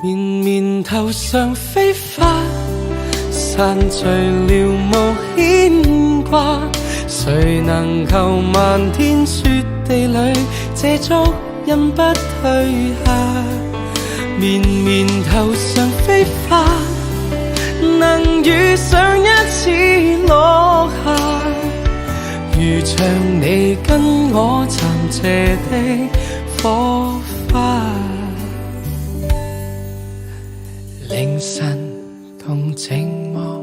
綿綿頭上飛花，散聚了無牽掛。誰能求漫天雪地裏，這足印不退下。綿綿頭上飛花，能遇上一次落下，如像你跟我暫借的火花。凌晨同靜望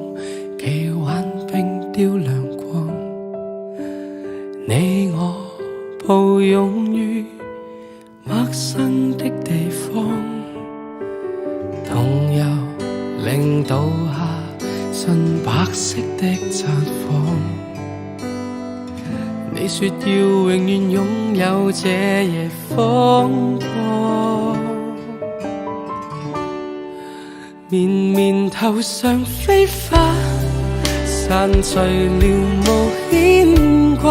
奇幻並雕亮光，你我抱擁於陌生的地方，同遊令倒下純白色的綻放。你說要永遠擁有這夜風光，綿綿頭上飛花，散聚了無牽掛。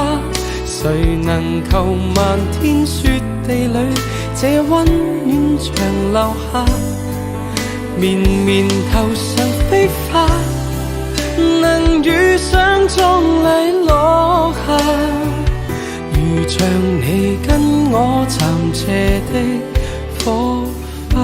誰能求漫天雪地裏，這溫暖長留下。綿綿頭上飛花，能遇上壯麗落下，如像你跟我暫借的火花。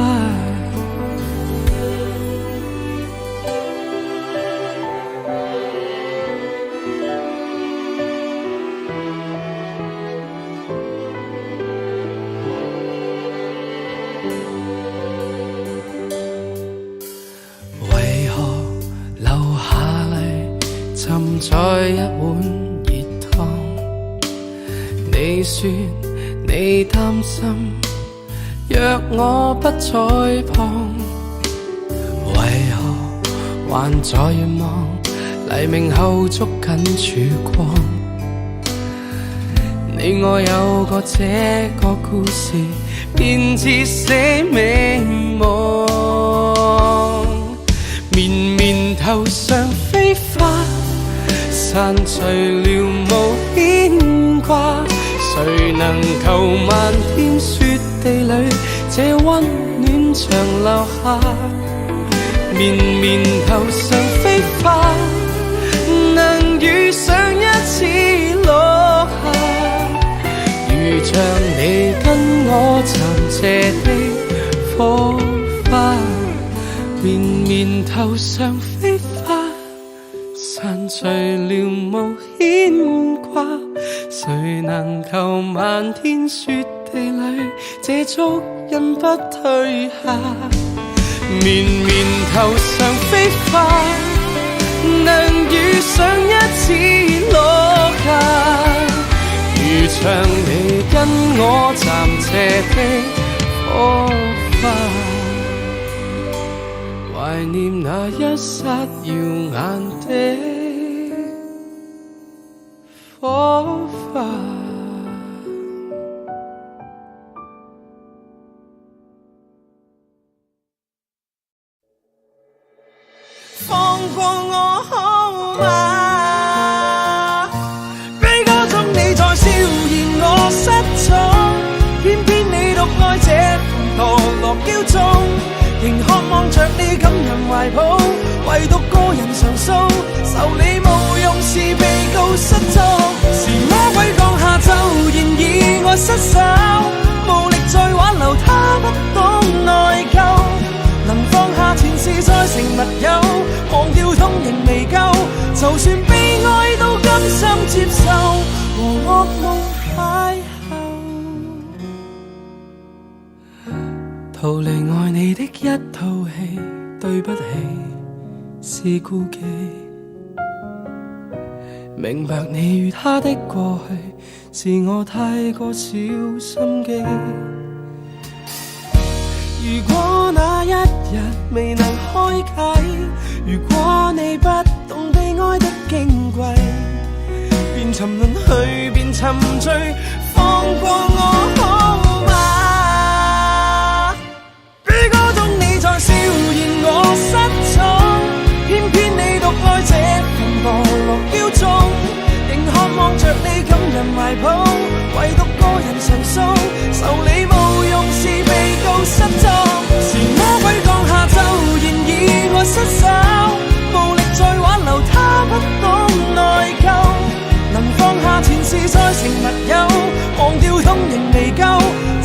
浸在一碗熱湯，你說你擔心，若我不在旁，為何還在望黎明後捉緊曙光？你我有個這個故事，便似寫美夢。綿綿頭上飛花，散聚了無牽掛。誰能求漫天雪地裏，這溫暖長留下。綿綿頭上飛花，能遇上一次落下，如像你跟我暫借的火花。綿綿頭上飛花，散聚了無牽掛。誰能求漫天雪地裏，這足印不退下。綿綿頭上飛花，能遇上一次落下，如像你跟我暫借的火花。懷念那一剎耀眼的火花。放過我好嗎？悲歌中你在笑言我失蹤，偏偏你獨愛這份墮落驕縱，仍渴望着你感人懷抱，唯獨個人上訴，受理無用是被告失蹤。是魔鬼降下咒言以愛失手，無力再挽留他不懂內疚，能放下前事再成密友，忘掉痛仍未夠，就算悲哀都甘心接受，和噩夢邂逅。逃離愛你的一套戲，對不起是顧忌，明白你與他的過去，是我太過小心機。如果那一日未能開啟，如果你不懂被愛的矜貴，便沉淪去，便沉醉，放過我好嗎？悲歌中你在笑言我失蹤，偏偏你獨愛這份墮落驕縱，仍渴望着你感人懷抱，唯獨個人上訴，受理無用是被告失蹤。是魔鬼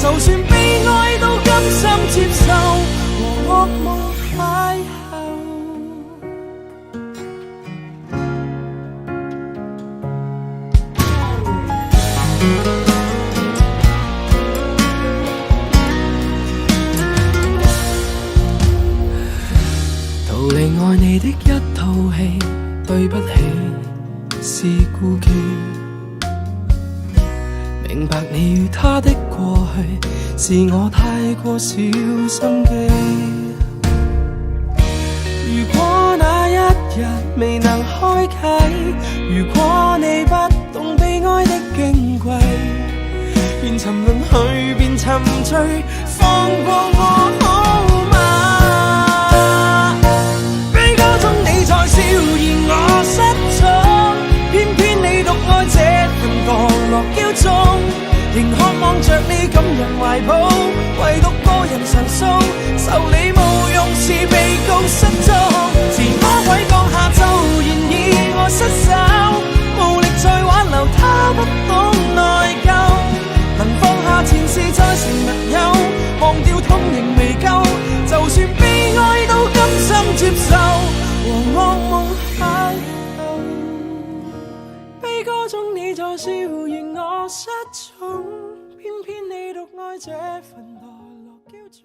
就算悲哀都甘心接受，和噩夢邂逅。逃離愛你的一套戲，對不起，是顧忌。明白你與他的過去，是我太過小心機。如果那一日未能開啟，如果你不懂悲哀的矜貴，便沉淪去，便沉醉，放過我好嗎？悲歌中你在笑，而我失蹤，偏偏你獨愛這份墮落驕縱，仍渴望着你感人懷抱，唯獨個人上訴，受你侮辱是被告失蹤，是魔鬼降下咒言以我失手，無力再挽留他不懂內疚，能放下前事再成密友，忘掉痛仍未夠，就算悲哀都甘心接受，和噩夢邂逅。悲歌中你在笑，而我失蹤，偏偏你獨愛這份墮落驕縱。